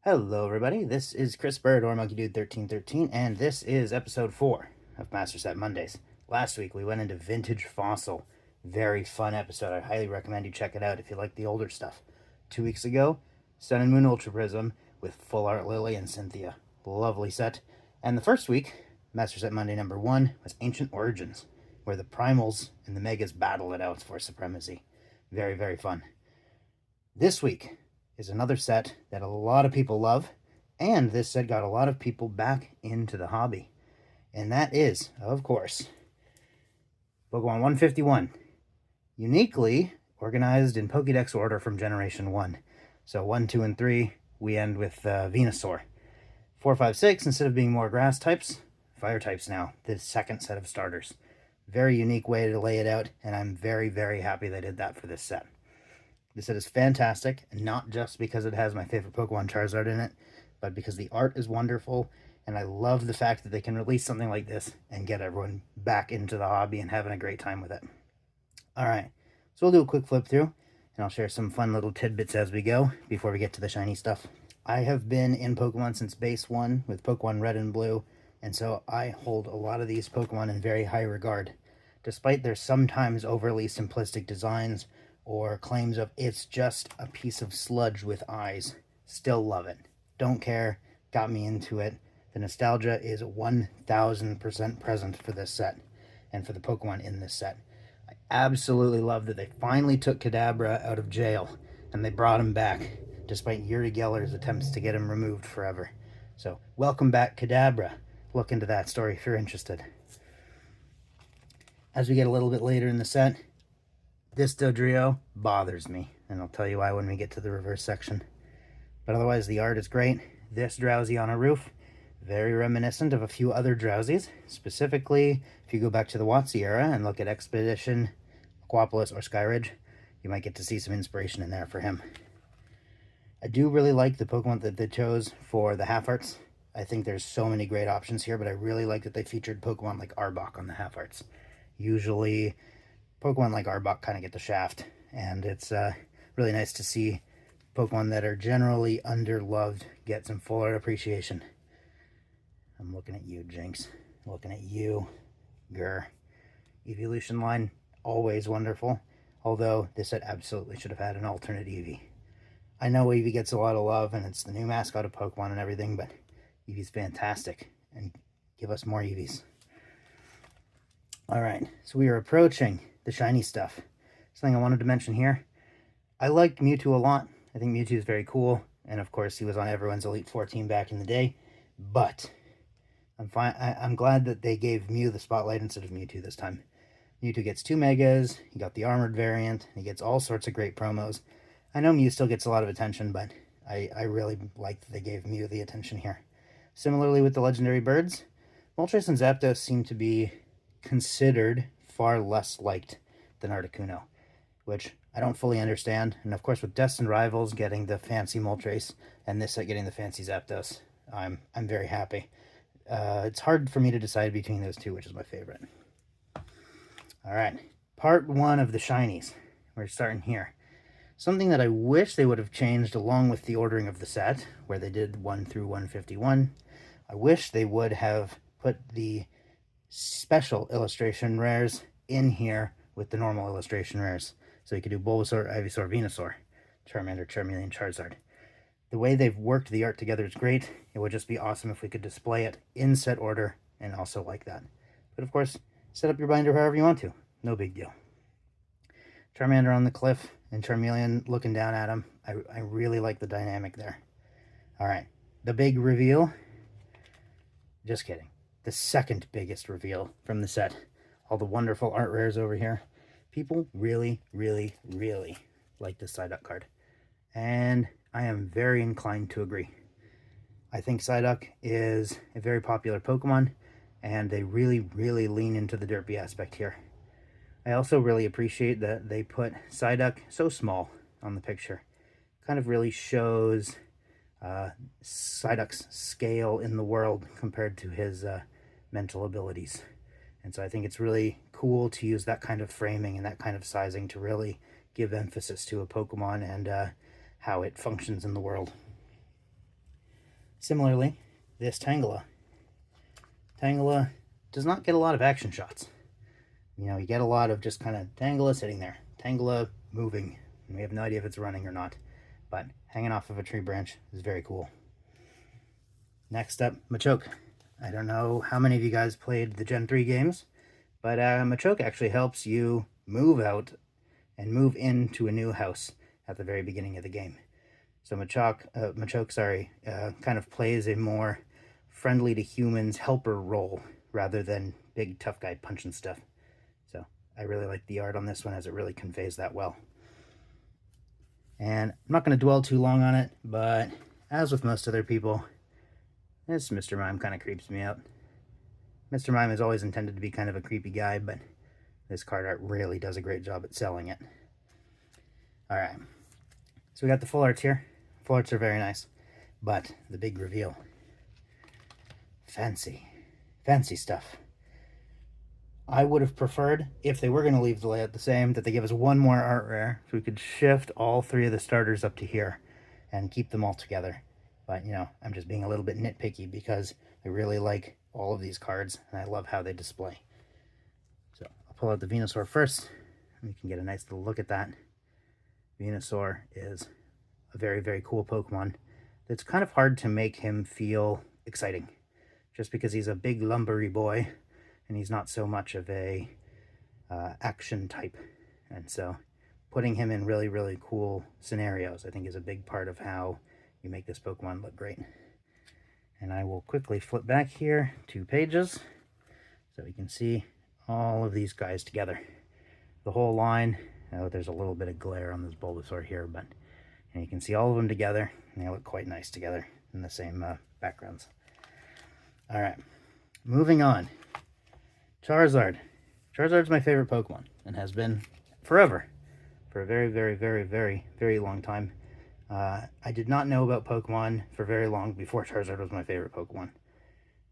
Hello everybody, this is Chris Bird or Monkey Dude 1313, and this is episode 4 of Master Set Mondays. Last week we went into Vintage Fossil. Very fun episode. I highly recommend you check it out if you like the older stuff. 2 weeks ago, Sun and Moon Ultra Prism with Full Art Lily and Cynthia. Lovely set. And the first week, Master Set Monday number 1, was Ancient Origins, where the Primals and the Megas battle it out for supremacy. Very, very fun. This week is another set that a lot of people love, and this set got a lot of people back into the hobby. And that is, of course, Pokemon 151, uniquely organized in Pokédex order from Generation 1. So 1, 2, and 3, we end with Venusaur. 4, 5, 6, instead of being more grass types, fire types now, the second set of starters. Very unique way to lay it out, and I'm very, very happy they did that for this set. This set is fantastic, and not just because it has my favorite Pokemon Charizard in it, but because the art is wonderful, and I love the fact that they can release something like this and get everyone back into the hobby and having a great time with it. Alright, so we'll do a quick flip through, and I'll share some fun little tidbits as we go before we get to the shiny stuff. I have been in Pokemon since base 1 with Pokemon Red and Blue, and so I hold a lot of these Pokemon in very high regard. Despite their sometimes overly simplistic designs, or claims of it's just a piece of sludge with eyes, still love it. Don't care, got me into it. The nostalgia is 1000% present for this set, and for the Pokemon in this set. I absolutely love that they finally took Kadabra out of jail, and they brought him back, despite Yuri Geller's attempts to get him removed forever. So, welcome back, Kadabra. Look into that story if you're interested. As we get a little bit later in the set, this Dodrio bothers me, and I'll tell you why when we get to the reverse section. But otherwise, the art is great. This Drowsy on a roof, very reminiscent of a few other Drowsies. Specifically, if you go back to the WotC era and look at Expedition, Aquapolis, or Skyridge, you might get to see some inspiration in there for him. I do really like the Pokemon that they chose for the half-arts. I think there's so many great options here, but I really like that they featured Pokemon like Arbok on the half-arts. Usually, Pokemon like Arbok kind of get the shaft, and it's really nice to see Pokemon that are generally underloved get some full art appreciation. I'm looking at you, Jinx. Looking at you, Grr. Evolution line, always wonderful, although this set absolutely should have had an alternate Eevee. I know Eevee gets a lot of love, and it's the new mascot of Pokemon and everything, but Eevee's fantastic, and give us more Eevees. Alright, so we are approaching the shiny stuff. Something I wanted to mention here. I like Mewtwo a lot. I think Mewtwo is very cool. And of course, he was on everyone's Elite Four team back in the day. But I'm glad that they gave Mew the spotlight instead of Mewtwo this time. Mewtwo gets 2 Megas. He got the armored variant. He gets all sorts of great promos. I know Mew still gets a lot of attention, but I really like that they gave Mew the attention here. Similarly with the legendary birds, Moltres and Zapdos seem to be considered far less liked than Articuno, which I don't fully understand. And of course, with Destined Rivals getting the fancy Moltres and this set getting the fancy Zapdos, I'm very happy. It's hard for me to decide between those two, which is my favorite. All right, part 1 of the shinies. We're starting here. Something that I wish they would have changed along with the ordering of the set, where they did 1 through 151. I wish they would have put the special illustration rares in here with the normal illustration rares. So you could do Bulbasaur, Ivysaur, Venusaur, Charmander, Charmeleon, Charizard. The way they've worked the art together is great. It would just be awesome if we could display it in set order and also like that. But of course, set up your binder however you want to. No big deal. Charmander on the cliff and Charmeleon looking down at him. I really like the dynamic there. Alright, the big reveal. Just kidding. The second biggest reveal from the set. All the wonderful art rares over here. People really, really, really like this Psyduck card. And I am very inclined to agree. I think Psyduck is a very popular Pokemon, and they really, really lean into the derpy aspect here. I also really appreciate that they put Psyduck so small on the picture. Kind of really shows Psyduck's scale in the world compared to his mental abilities. And so I think it's really cool to use that kind of framing and that kind of sizing to really give emphasis to a Pokemon and how it functions in the world. Similarly, this Tangela. Tangela does not get a lot of action shots. You know, you get a lot of just kind of Tangela sitting there, Tangela moving, and we have no idea if it's running or not, but hanging off of a tree branch is very cool. Next up, Machoke. I don't know how many of you guys played the Gen 3 games, but Machoke actually helps you move out and move into a new house at the very beginning of the game. So Machoke kind of plays a more friendly to humans helper role rather than big tough guy punching stuff. So I really like the art on this one, as it really conveys that well. And I'm not going to dwell too long on it, but as with most other people, this Mr. Mime kind of creeps me out. Mr. Mime is always intended to be kind of a creepy guy, but this card art really does a great job at selling it. Alright, so we got the full arts here. Full arts are very nice, but the big reveal. Fancy stuff. I would have preferred, if they were going to leave the layout the same, that they give us one more art rare, so we could shift all three of the starters up to here and keep them all together. But, you know, I'm just being a little bit nitpicky because I really like all of these cards, and I love how they display. So, I'll pull out the Venusaur first, and we can get a nice little look at that. Venusaur is a very, very cool Pokemon. It's kind of hard to make him feel exciting, just because he's a big lumbery boy, and he's not so much of a action type. And so putting him in really, really cool scenarios, I think, is a big part of how you make this Pokemon look great. And I will quickly flip back here 2 pages so we can see all of these guys together. The whole line. Oh, there's a little bit of glare on this Bulbasaur here, but you can see all of them together, and they look quite nice together in the same backgrounds. Alright, moving on. Charizard. Charizard's my favorite Pokemon, and has been forever. For a very, very, very, very, very long time. I did not know about Pokemon for very long before Charizard was my favorite Pokemon.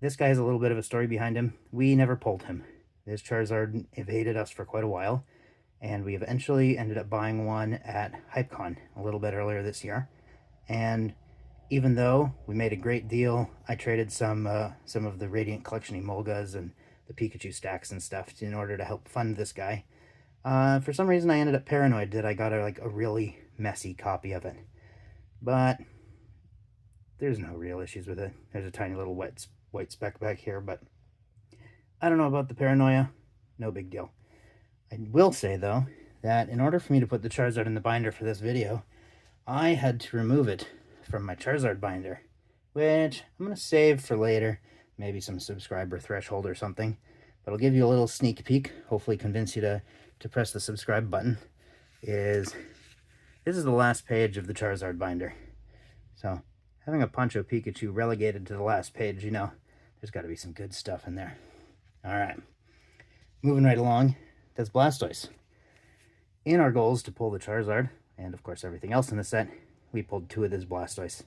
This guy has a little bit of a story behind him. We never pulled him. This Charizard evaded us for quite a while, and we eventually ended up buying one at HypeCon a little bit earlier this year. And even though we made a great deal, I traded some of the Radiant Collection Emolgas and the Pikachu stacks and stuff in order to help fund this guy. For some reason, I ended up paranoid that I got a really messy copy of it. But there's no real issues with it. There's a tiny little white speck back here, but I don't know about the paranoia. No big deal. I will say, though, that in order for me to put the Charizard in the binder for this video, I had to remove it from my Charizard binder, which I'm going to save for later, maybe some subscriber threshold or something. But I'll give you a little sneak peek, hopefully convince you to press the subscribe button. This is the last page of the Charizard binder. So, having a Poncho Pikachu relegated to the last page, you know, there's got to be some good stuff in there. Alright, moving right along, that's Blastoise. In our goals to pull the Charizard, and of course everything else in the set, we pulled 2 of this Blastoise.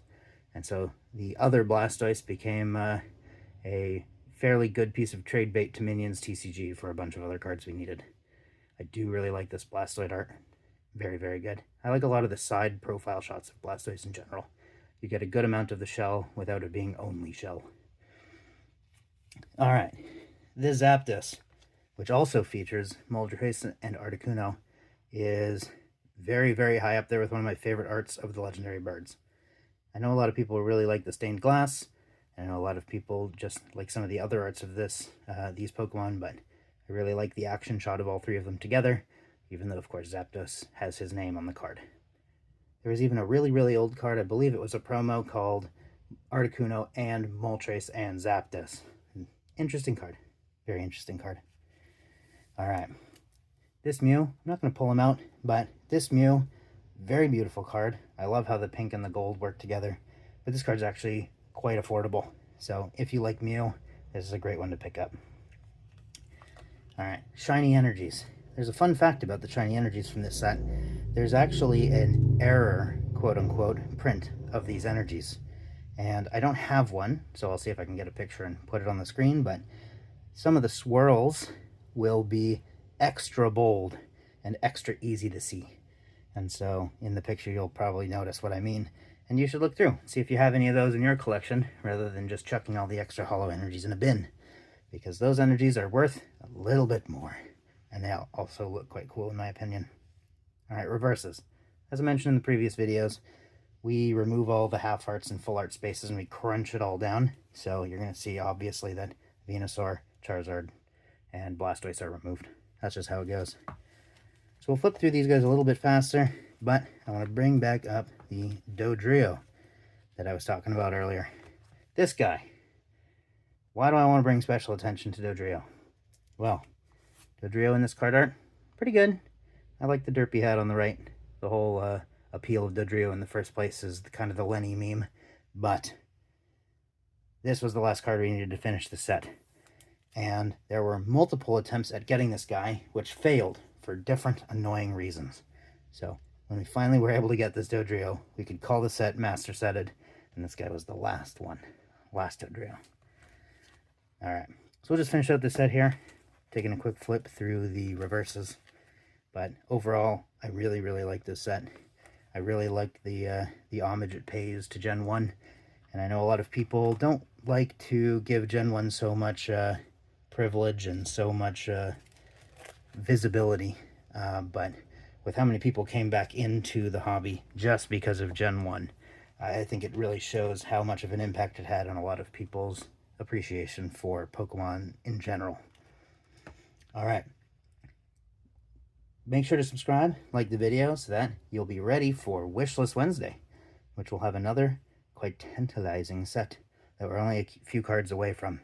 And so the other Blastoise became a fairly good piece of trade bait to Minions TCG for a bunch of other cards we needed. I do really like this Blastoise art. Very, very good. I like a lot of the side profile shots of Blastoise in general. You get a good amount of the shell without it being only shell. Alright, this Zapdos, which also features Moltres and Articuno, is very, very high up there with one of my favorite arts of the legendary birds. I know a lot of people really like the stained glass. I know a lot of people just like some of the other arts of these Pokemon, but I really like the action shot of all 3 of them together, even though, of course, Zapdos has his name on the card. There was even a really, really old card, I believe it was a promo, called Articuno and Moltres and Zapdos. Interesting card. Very interesting card. Alright. This Mew, I'm not going to pull him out, but this Mew, very beautiful card. I love how the pink and the gold work together, but this card's actually quite affordable. So if you like Mew, this is a great one to pick up. Alright, Shiny Energies. There's a fun fact about the Shiny Energies from this set. There's actually an error, quote-unquote, print of these energies. And I don't have one, so I'll see if I can get a picture and put it on the screen, but some of the swirls will be extra bold and extra easy to see. And so in the picture you'll probably notice what I mean. And you should look through, see if you have any of those in your collection, rather than just chucking all the extra holo energies in a bin. Because those energies are worth a little bit more. And they also look quite cool in my opinion. Alright, reverses. As I mentioned in the previous videos, we remove all the half hearts and full art spaces and we crunch it all down. So you're going to see obviously that Venusaur, Charizard, and Blastoise are removed. That's just how it goes. So we'll flip through these guys a little bit faster, but I want to bring back up the Dodrio that I was talking about earlier. This guy. Why do I want to bring special attention to Dodrio? Well, Dodrio in this card art, pretty good. I like the derpy hat on the right. The whole appeal of Dodrio in the first place is kind of the Lenny meme, but this was the last card we needed to finish the set. And there were multiple attempts at getting this guy, which failed for different annoying reasons. So when we finally were able to get this Dodrio, we could call the set master setted, and this guy was the last one. Last Dodrio. Alright, so we'll just finish out this set here, taking a quick flip through the reverses. But overall, I really, really like this set. I really like the homage it pays to Gen 1. And I know a lot of people don't like to give Gen 1 so much privilege and so much visibility. But with how many people came back into the hobby just because of Gen 1, I think it really shows how much of an impact it had on a lot of people's appreciation for Pokemon in general. Alright. Make sure to subscribe, like the video, so that you'll be ready for Wishlist Wednesday, which will have another quite tantalizing set that we're only a few cards away from.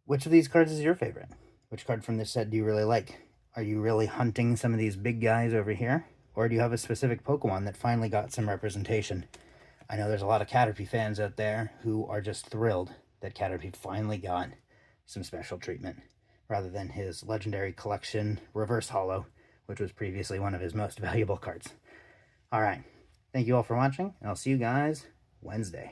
Which of these cards is your favorite? Which card from this set do you really like? Are you really hunting some of these big guys over here? Or do you have a specific Pokemon that finally got some representation? I know there's a lot of Caterpie fans out there who are just thrilled that Caterpie finally got some special treatment, rather than his legendary collection reverse holo, which was previously one of his most valuable cards. Alright, thank you all for watching, and I'll see you guys Wednesday.